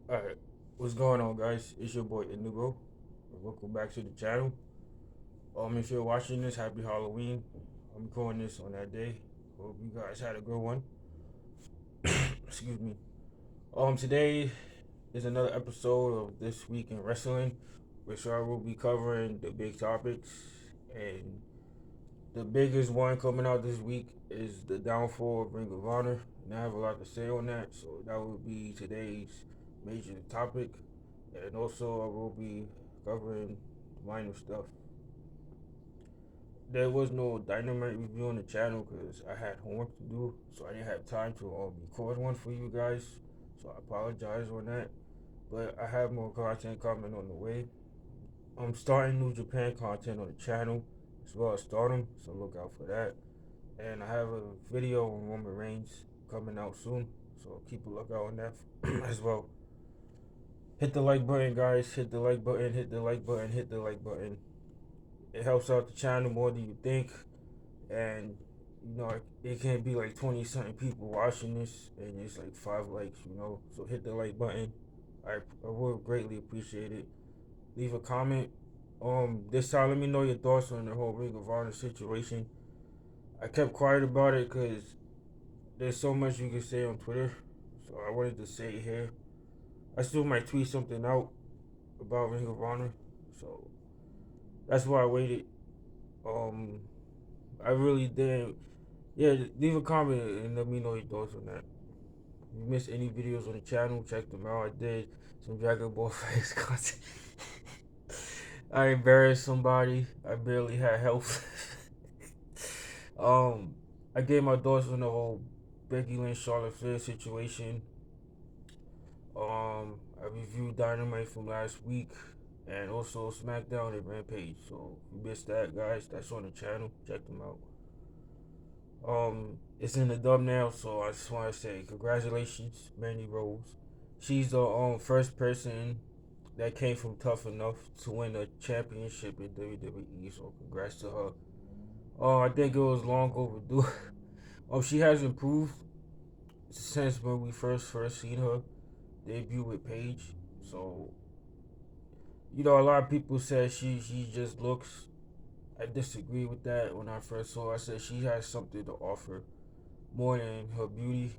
Alright, what's going on, guys? It's your boy Indigo. Welcome back to the channel. If you're watching this, happy Halloween. I'm recording this on that day. Hope you guys had a good one. Excuse me. Today is another episode of This Week in Wrestling, which I will be covering the big topics. And the biggest one coming out this week is the downfall of Ring of Honor. And I have a lot to say on that, so that will be today's major topic. And also, I will be covering minor stuff. There was no Dynamite review on the channel because I had homework to do, so I didn't have time to record one for you guys. So I apologize on that. But I have more content coming on the way. I'm starting New Japan content on the channel as well as Stardom, so look out for that. And I have a video on Roman Reigns coming out soon, so keep a lookout on that as well. Hit the like button, guys. Hit the like button. Hit the like button. Hit the like button. It helps out the channel more than you think, and it can't be like 20 something people watching this, and it's like 5 likes. So hit the like button. I would greatly appreciate it. Leave a comment. This time, let me know your thoughts on the whole Ring of Honor situation. I kept quiet about it because there's so much you can say on Twitter, so I wanted to say it here. I still might tweet something out about Ring of Honor, so that's why I waited. Um, I really didn't. Yeah, leave a comment and let me know your thoughts on that. If you missed any videos on the channel, check them out. I did some Dragon Ball FighterZ content. I embarrassed somebody. I barely had health. um, I gave my thoughts on the whole Becky Lynch Charlotte Flair situation. I reviewed Dynamite from last week and also SmackDown and Rampage. So if you missed that, guys, that's on the channel. Check them out. It's in the thumbnail, so I just want to say congratulations, Mandy Rose. She's the first person that came from Tough Enough to win a championship in WWE. So congrats to her. I think it was long overdue. She has improved since when we first seen her debut with Paige. So a lot of people said she just looks. I disagree with that. When I first saw her, I said she has something to offer more than her beauty,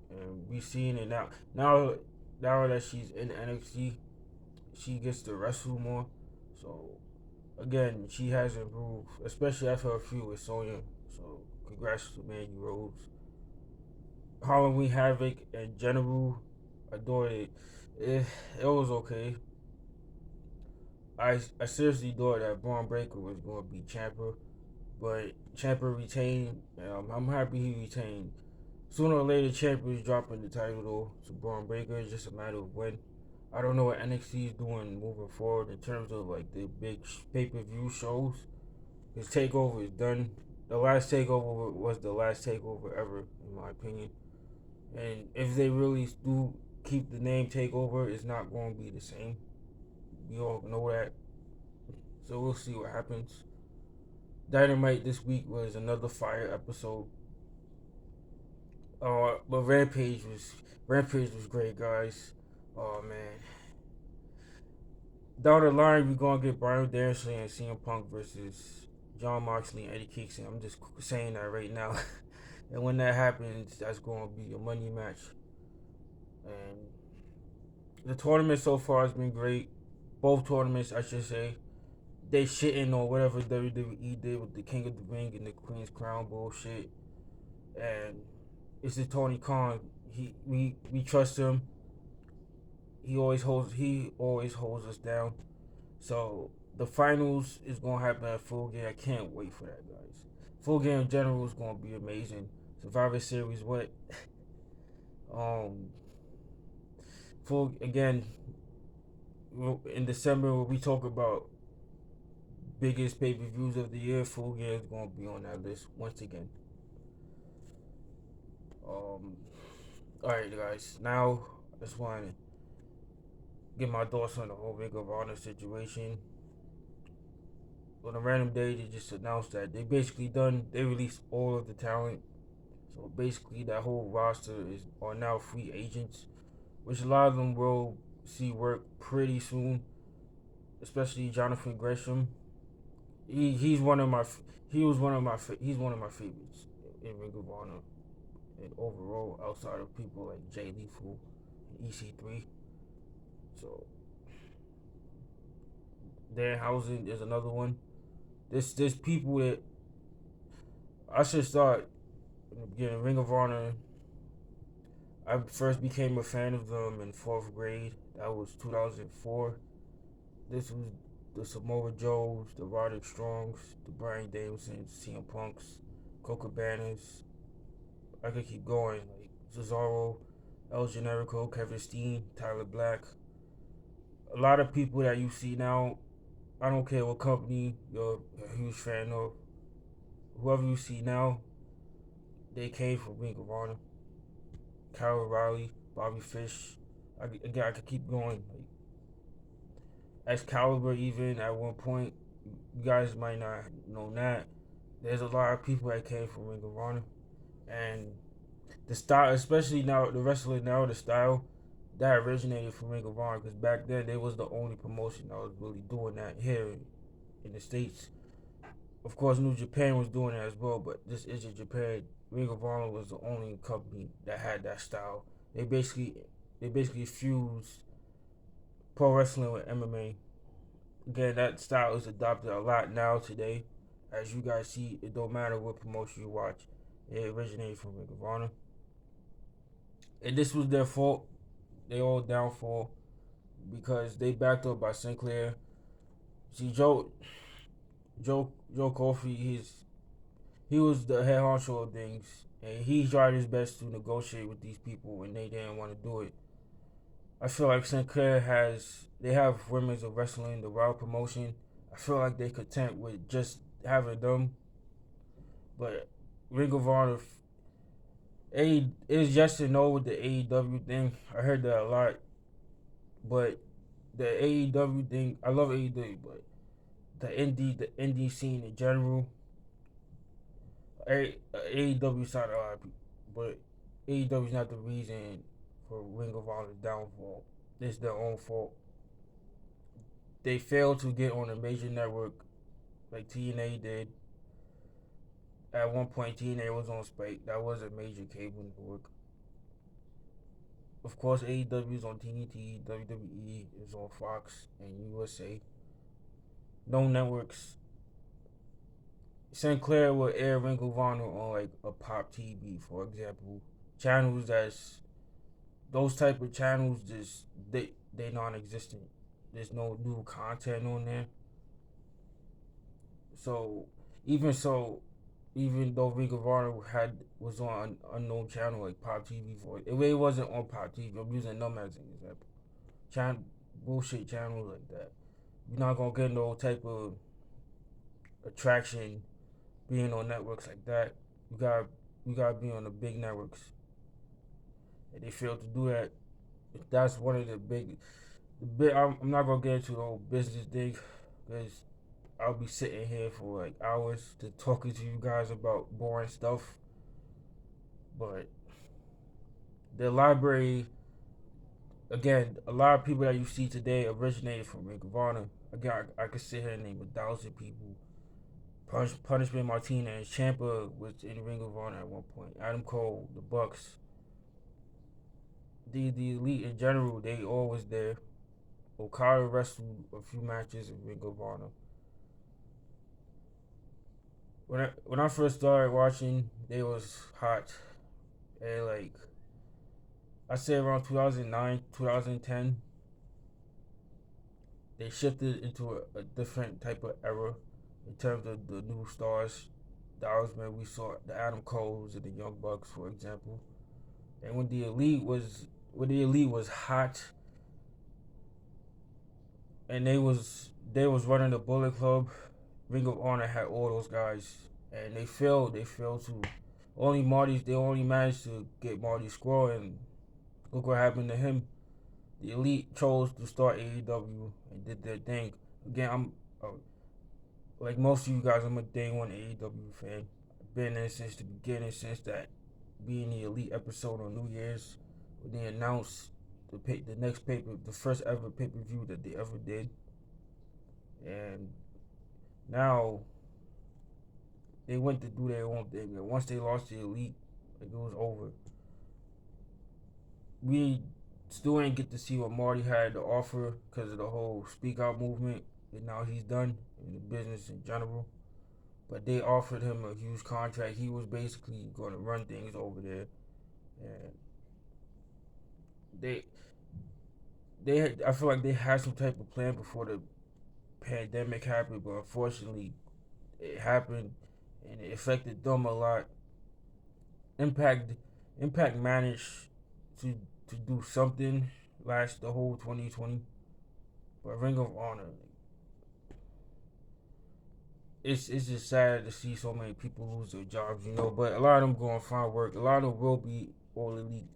and we seeing it now. Now that she's in NXT, she gets to wrestle more. So again, she has improved, especially after her feud with Sonya. So congrats to Mandy Rose. Halloween Havoc and General, adored it. It was okay. I seriously thought that Braun Breaker was going to be Ciampa, but Ciampa retained. I'm happy he retained. Sooner or later, Ciampa is dropping the title though to Braun Breaker. It's just a matter of when. I don't know what NXT is doing moving forward in terms of like the big pay-per-view shows. His takeover is done. The last takeover was the last takeover ever, in my opinion. And if they really do keep the name takeover, it's not going to be the same. We all know that. So we'll see what happens. Dynamite this week was another fire episode. But Rampage was great, guys. Oh man, down the line we're gonna get Bryan Danielson and CM Punk versus Jon Moxley and Eddie Kingston. I'm just saying that right now. And when that happens, that's gonna be a money match. And the tournament so far has been great. Both tournaments, I should say. They shitting on whatever WWE did with the King of the Ring and the Queen's Crown bullshit. And it's the Tony Khan. We trust him. He always holds us down. So the finals is gonna happen at Full Game. I can't wait for that, guys. Full Game in general is gonna be amazing. Survivor Series, what? Um, full again in December when we talk about biggest pay per views of the year. Full Game is gonna be on that list once again. Um, all right, guys. Now I just want to get my thoughts on the whole Ring of Honor situation. On a random day, they just announced that they released all of the talent. So basically, that whole roster are now free agents, which a lot of them will see work pretty soon, especially Jonathan Gresham. He's one of my he's one of my favorites in Ring of Honor and overall outside of people like Jay Lethal and EC3. So Danhausen is another one. There's people that I should start getting Ring of Honor. I first became a fan of them in fourth grade. That was 2004. This was the Samoa Joes, the Roderick Strongs, the Bryan Danielsons, CM Punks, Coca Banners. I could keep going. Like Cesaro, El Generico, Kevin Steen, Tyler Black. A lot of people that you see now, I don't care what company you're a huge fan of, whoever you see now, they came from Ring of Honor. Kyle O'Reilly, Bobby Fish. Again, I could keep going. Like Excalibur, even at one point, you guys might not know that. There's a lot of people that came from Ring of Honor, and the style, especially now, the wrestling now, the style that originated from Ring of Honor, because back then they was the only promotion that was really doing that here in the States. Of course, New Japan was doing that as well, but this isn't Japan. Ring of Honor was the only company that had that style. They basically fused pro wrestling with MMA. Again, that style is adopted a lot now today. As you guys see, it don't matter what promotion you watch, it originated from Ring of Honor. And this was their fault. They all downfall because they backed up by Sinclair. See, Joe Coffey, he was the head honcho of things, and he tried his best to negotiate with these people, and they didn't want to do it. I feel like Sinclair they have women's of wrestling, the Wild promotion. I feel like they content with just having them, but Ring of Honor, is yes and no with the AEW thing. I heard that a lot, but the AEW thing, I love AEW, but the indie scene in general, AEW signed a lot of people, but AEW is not the reason for Ring of Honor's downfall. It's their own fault. They failed to get on a major network like TNA did. At one point, TNA was on Spike. That was a major cable network. Of course, AEW is on TNT, WWE is on Fox and USA. No networks. Sinclair will air Ring of Honor on like a Pop TV, for example. Channels those type of channels just they non-existent. There's no new content on there. So even so, even though Ring of Honor was on an unknown channel like Pop TV for it, it wasn't on Pop TV. I'm using them as an example. Bullshit channels like that. You're not gonna get no type of attraction being on networks like that. You gotta be on the big networks, and they failed to do that. That's one of I'm not gonna get into the whole business thing because I'll be sitting here for like hours to talking to you guys about boring stuff. But the library, again, a lot of people that you see today originated from Ring of Honor. Again, I could sit here and name 1,000 people. Punishment Martinez, Ciampa was in Ring of Honor at one point. Adam Cole, the Bucks, the elite in general, they always there. Okada wrestled a few matches in Ring of Honor. When I first started watching, they was hot, and like I say around 2009, 2010, they shifted into a different type of era in terms of the new stars. That was when we saw the Adam Coles and the Young Bucks, for example. And when the elite was hot, and they was running the Bullet Club, Ring of Honor had all those guys, and they failed. They failed to they only managed to get Marty Scurll, and look what happened to him. The elite chose to start AEW and did their thing. Again, I'm like most of you guys, I'm a day one AEW fan. I've been there since the beginning, since that being the elite episode on New Year's when they announced the next the first ever pay per view that they ever did, and now they went to do their own thing. And once they lost the elite, like it was over. We still ain't get to see what Marty had to offer because of the whole speak out movement, and now he's done in the business in general. But they offered him a huge contract. He was basically going to run things over there, and they I feel like they had some type of plan before the pandemic happened, but unfortunately it happened and it affected them a lot. Impact Impact managed to to do something last the whole 2020, but Ring of Honor, it's just sad to see so many people lose their jobs, you know. But a lot of them going to find work. A lot of them will be all elite,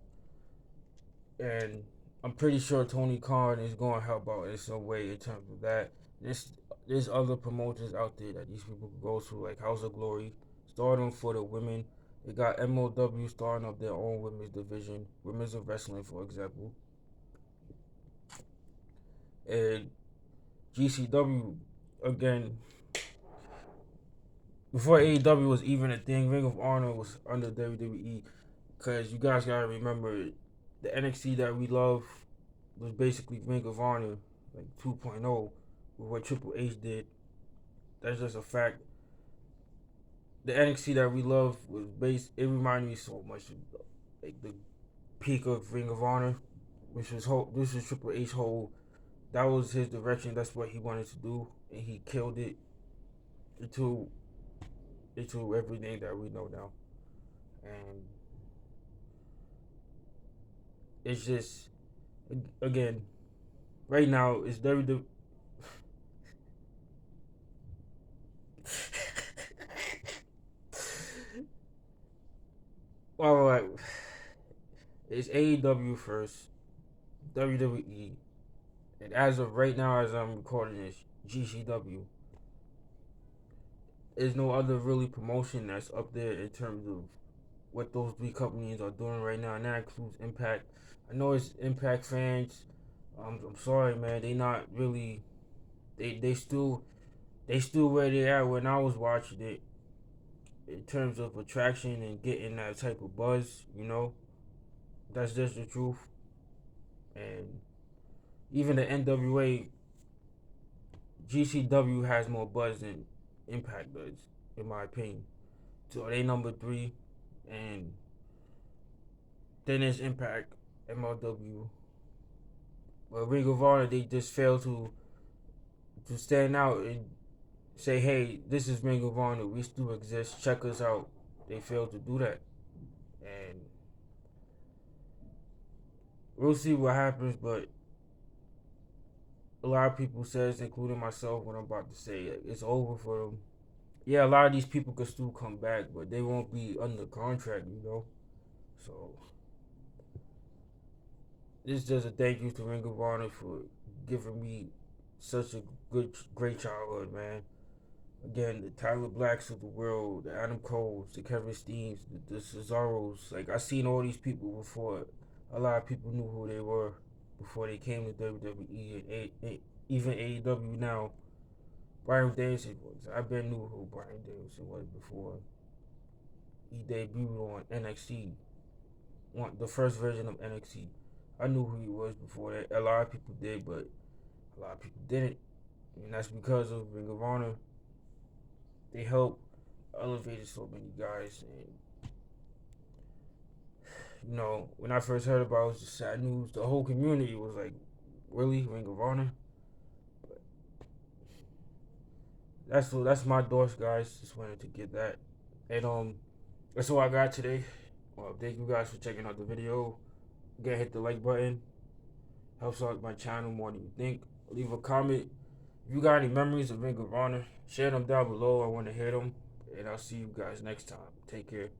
and I'm pretty sure Tony Khan is going to help out in some way in terms of that. There's other promoters out there that these people can go to, like House of Glory, starting for the women. They got MOW starting up their own women's division, women's of wrestling, for example, and GCW again. Before AEW was even a thing, Ring of Honor was under WWE. Because you guys gotta remember, the NXT that we love was basically Ring of Honor, like 2.0, with what Triple H did. That's just a fact. The NXT that we love was based. It reminded me so much of like the peak of Ring of Honor, which was this was Triple H whole. That was his direction. That's what he wanted to do, and he killed it into everything that we know now. And it's just again, right now it's WWE. All right, it's AEW first, WWE, and as of right now, as I'm recording this, GCW. There's no other really promotion that's up there in terms of what those three companies are doing right now, and that includes Impact. I know it's Impact fans. I'm sorry, man. They not really. They still where they at when I was watching it in terms of attraction and getting that type of buzz. You know, that's just the truth. And even the NWA, GCW has more buzz than Impact does, in my opinion. So they number three, and then there's Impact, MLW. But Ring of Honor, they just fail to stand out and say, hey, this is Ring of Honor. We still exist. Check us out. They failed to do that. And we'll see what happens, but a lot of people says, including myself, what I'm about to say, it's over for them. Yeah, a lot of these people could still come back, but they won't be under contract, you know? So, this is just a thank you to Ring of Honor for giving me such a great childhood, man. Again, the Tyler Blacks of the world, the Adam Coles, the Kevin Steens, the Cesaros. Like, I seen all these people before. A lot of people knew who they were before they came to WWE and even AEW now. Bryan Danielson was. I been knew who Bryan Danielson was before he debuted on NXT, the first version of NXT. I knew who he was before that. A lot of people did, but a lot of people didn't, and that's because of Ring of Honor. They helped elevated so many guys, and you know, when I first heard about it, it was just sad news. The whole community was like, "Really, Ring of Honor?" But that's my thoughts, guys. Just wanted to get that, and that's all I got today. Thank you guys for checking out the video. Again, hit the like button. Helps out my channel more than you think. Leave a comment. If you got any memories of Ring of Honor, share them down below. I want to hear them. And I'll see you guys next time. Take care.